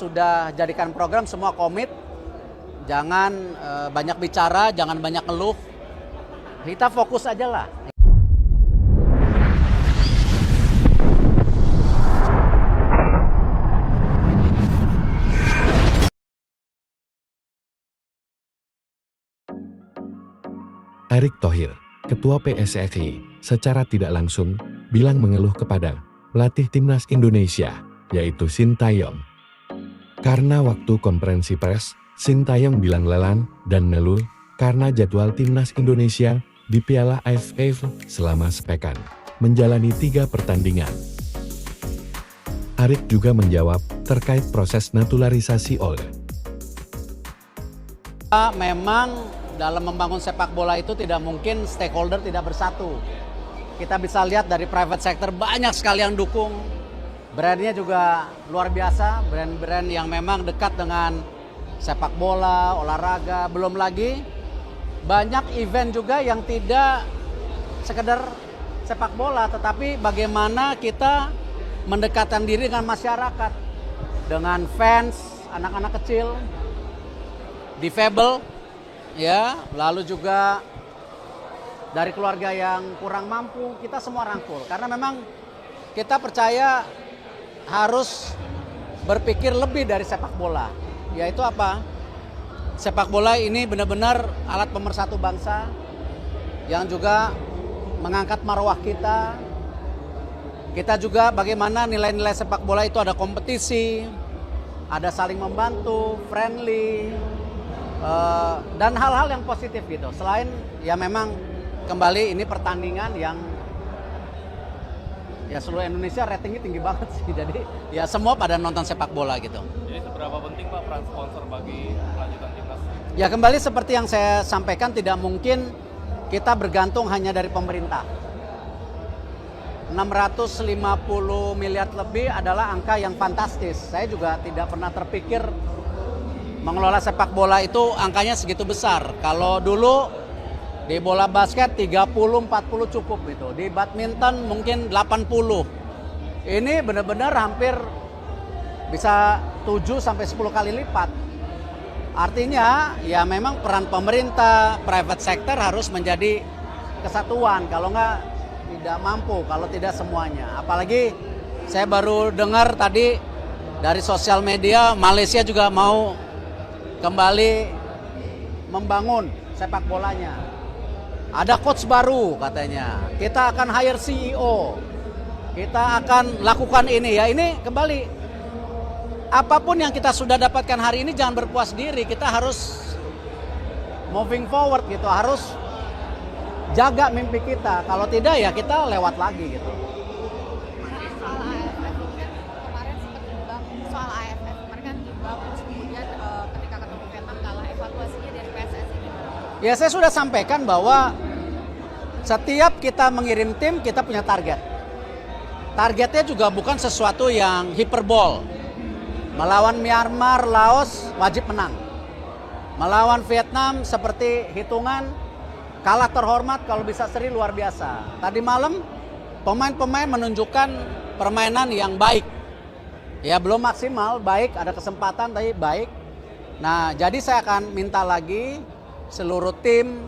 Sudah jadikan program semua komit, jangan banyak bicara, jangan banyak ngeluh. Kita fokus aja lah. Erick Thohir, Ketua PSSI, secara tidak langsung bilang mengeluh kepada pelatih timnas Indonesia, yaitu Sintayong. Karena waktu konferensi pers, Sintayong bilang lelah dan ngeluh karena jadwal timnas Indonesia di Piala AFF selama sepekan menjalani 3 pertandingan. Erick juga menjawab terkait proses naturalisasi oleh Memang dalam membangun sepak bola itu tidak mungkin stakeholder tidak bersatu. Kita bisa lihat dari private sector banyak sekali yang dukung. Brandnya juga luar biasa, brand-brand yang memang dekat dengan sepak bola, olahraga. Belum lagi banyak event juga yang tidak sekedar sepak bola, tetapi bagaimana kita mendekatkan diri dengan masyarakat, dengan fans, anak-anak kecil, difabel, ya, lalu juga dari keluarga yang kurang mampu, kita semua rangkul. Karena memang kita percaya harus berpikir lebih dari sepak bola. Yaitu apa? Sepak bola ini benar-benar alat pemersatu bangsa yang juga mengangkat marwah kita. Kita juga bagaimana nilai-nilai sepak bola itu ada kompetisi, ada saling membantu, friendly, dan hal-hal yang positif gitu. Selain ya memang kembali ini pertandingan yang ya seluruh Indonesia ratingnya tinggi banget sih. Jadi ya semua pada nonton sepak bola gitu. Jadi seberapa penting Pak peran sponsor bagi kelanjutan timnas? Ya kembali seperti yang saya sampaikan, tidak mungkin kita bergantung hanya dari pemerintah. 650 miliar lebih adalah angka yang fantastis. Saya juga tidak pernah terpikir mengelola sepak bola itu angkanya segitu besar. Kalau dulu di bola basket 30-40 cukup gitu. Di badminton mungkin 80. Ini benar-benar hampir bisa 7-10 kali lipat. Artinya ya memang peran pemerintah, private sector harus menjadi kesatuan. Kalau nggak tidak mampu, kalau tidak semuanya. Apalagi saya baru dengar tadi dari sosial media Malaysia juga mau kembali membangun sepak bolanya. Ada coach baru katanya. Kita akan hire CEO. Kita akan lakukan ini ya. Ini kembali apapun yang kita sudah dapatkan hari ini jangan berpuas diri. Kita harus moving forward gitu. Harus jaga mimpi kita. Kalau tidak ya kita lewat lagi gitu. Soal AFF kemarin kan juga kemudian ketika ketemu Vietnam kalah, evaluasinya dari PSSI gimana? Ya saya sudah sampaikan bahwa setiap kita mengirim tim kita punya target. Targetnya juga bukan sesuatu yang hiperbol. Melawan Myanmar, Laos wajib menang. Melawan Vietnam seperti hitungan kalah terhormat, kalau bisa seri luar biasa. Tadi malam pemain-pemain menunjukkan permainan yang baik. Ya belum maksimal, baik, ada kesempatan tapi baik. Nah, jadi saya akan minta lagi seluruh tim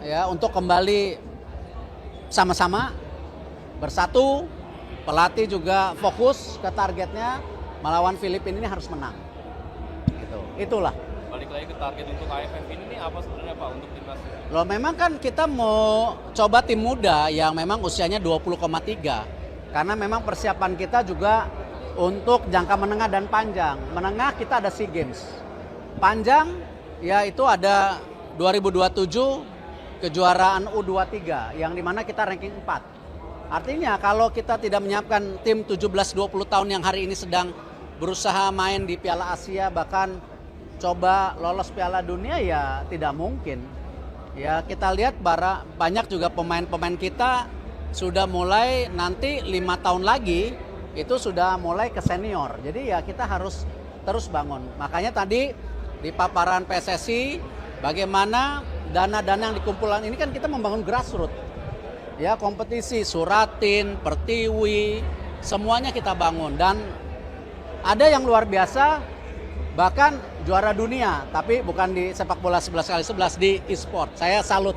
ya untuk kembali sama-sama bersatu. Pelatih juga fokus ke targetnya, melawan Filipina ini harus menang. Gitu. Itulah. Balik lagi ke target untuk AFF ini apa sebenarnya Pak untuk timnas? Loh memang kan kita mau coba tim muda yang memang usianya 20,3. Karena memang persiapan kita juga untuk jangka menengah dan panjang. Menengah kita ada SEA Games. Panjang ya itu ada 2027 kejuaraan U23 yang dimana kita ranking 4. Artinya kalau kita tidak menyiapkan tim 17-20 tahun yang hari ini sedang berusaha main di Piala Asia bahkan coba lolos Piala Dunia ya tidak mungkin. Ya kita lihat banyak juga pemain-pemain kita sudah mulai nanti 5 tahun lagi itu sudah mulai ke senior. Jadi ya kita harus terus bangun. Makanya tadi di paparan PSSI bagaimana dana-dana yang dikumpulkan ini kan kita membangun grassroots. Ya kompetisi, Suratin, Pertiwi, semuanya kita bangun dan Ada yang luar biasa, bahkan juara dunia, tapi bukan di sepak bola 11x11 di e-sport. Saya salut.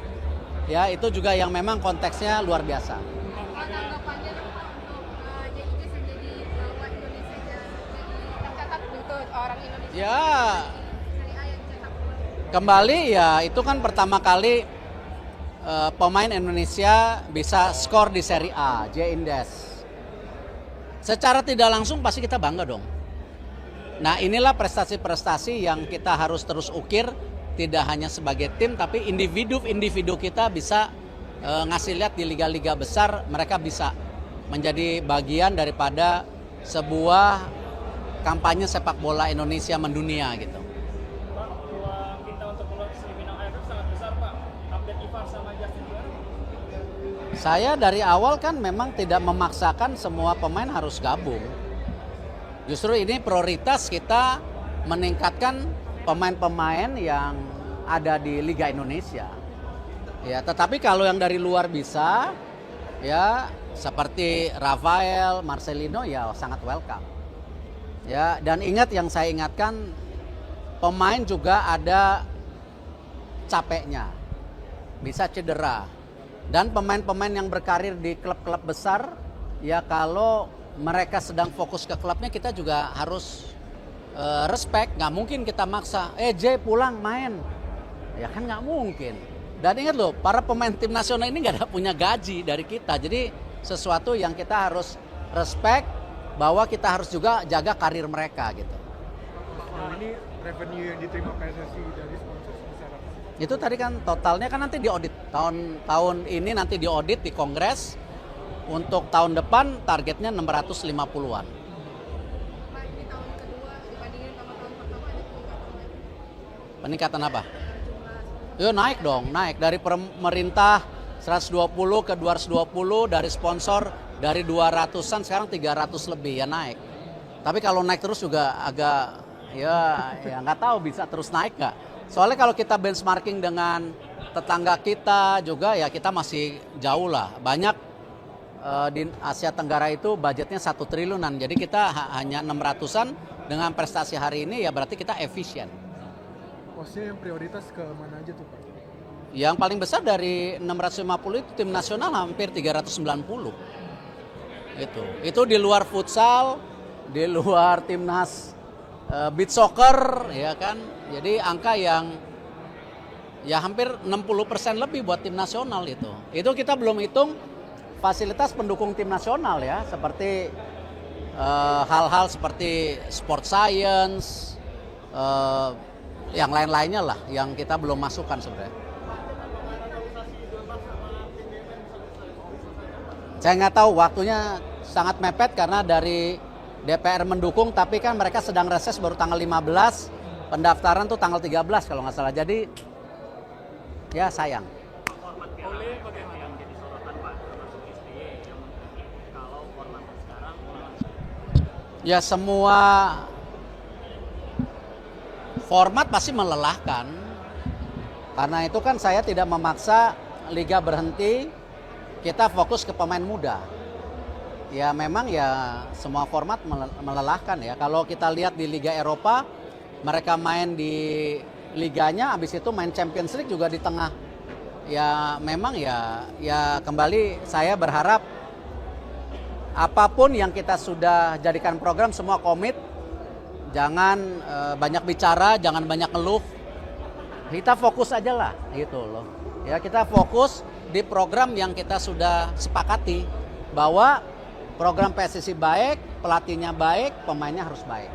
Ya, itu juga yang memang konteksnya luar biasa. Tanggapannya untuk JIC menjadi bahwa Indonesia jadi tercatat gitu orang Indonesia. Ya, Seri A yang cetak gol. kembali ya itu kan pertama kali pemain Indonesia bisa skor di Serie A, J-Indes. Secara tidak langsung pasti kita bangga dong. Nah, inilah prestasi-prestasi yang kita harus terus ukir, tidak hanya sebagai tim tapi individu-individu kita bisa ngasih lihat di liga-liga besar, mereka bisa menjadi bagian daripada sebuah kampanye sepak bola Indonesia mendunia gitu. Pak, peluang kita untuk lolos semifinal AFF sangat besar, Pak. Update Ivar sama Justin gimana? Saya dari awal kan memang tidak memaksakan semua pemain harus gabung. Justru ini prioritas kita meningkatkan pemain-pemain yang ada di Liga Indonesia. Ya, tetapi kalau yang dari luar bisa, ya seperti Rafael, Marcelino ya sangat welcome. Ya, dan ingat yang saya ingatkan, pemain juga ada capeknya, bisa cedera. Dan pemain-pemain yang berkarir di klub-klub besar, ya kalau mereka sedang fokus ke klubnya, kita juga harus respect. Nggak mungkin kita maksa, J pulang main. Ya kan nggak mungkin. Dan ingat loh, para pemain tim nasional ini nggak ada punya gaji dari kita. Jadi sesuatu yang kita harus respect, bahwa kita harus juga jaga karir mereka gitu. Sejauh ini revenue yang diterima PSSI dari sponsor sebesar apa? Itu tadi kan totalnya kan nanti diaudit. Tahun ini nanti diaudit di Kongres. Untuk tahun depan targetnya 650-an. Pak, di tahun kedua dibandingin sama tahun pertama ada peningkatan lagi. Peningkatan apa? Jumlah Yo naik dong, naik dari pemerintah 120 ke 220, dari sponsor dari 200-an sekarang 300 lebih ya naik. Tapi kalau naik terus juga agak ya nggak tahu bisa terus naik nggak. Soalnya kalau kita benchmarking dengan tetangga kita juga ya kita masih jauh lah. Banyak di Asia Tenggara itu budgetnya 1 triliunan. Jadi kita hanya 600-an, dengan prestasi hari ini ya berarti kita efisien. Posnya yang prioritas ke mana aja tuh Pak? Yang paling besar dari 650 itu tim nasional hampir 390. Itu di luar futsal, di luar timnas beach soccer ya kan. Jadi angka yang ya hampir 60% lebih buat tim nasional itu. Itu kita belum hitung fasilitas pendukung tim nasional ya, seperti hal-hal seperti sport science, yang lain-lainnya lah yang kita belum masukkan sebenarnya. Saya nggak tahu, waktunya sangat mepet karena dari DPR mendukung, tapi kan mereka sedang reses baru tanggal 15, pendaftaran tuh tanggal 13 kalau nggak salah. Jadi ya sayang. Oleh bagaimana yang jadi sorotan Pak termasuk SBY yang kalau format sekarang Ya semua format pasti melelahkan. Karena itu kan saya tidak memaksa liga berhenti, kita fokus ke pemain muda. Ya memang ya semua format melelahkan ya. Kalau kita lihat di Liga Eropa, mereka main di liganya, habis itu main Champions League juga di tengah. Ya memang ya kembali saya berharap apapun yang kita sudah jadikan program semua komit. Jangan banyak bicara, jangan banyak ngeluh. Kita fokus aja lah gitu loh. Ya kita fokus di program yang kita sudah sepakati bahwa program PSSI baik, pelatihnya baik, pemainnya harus baik.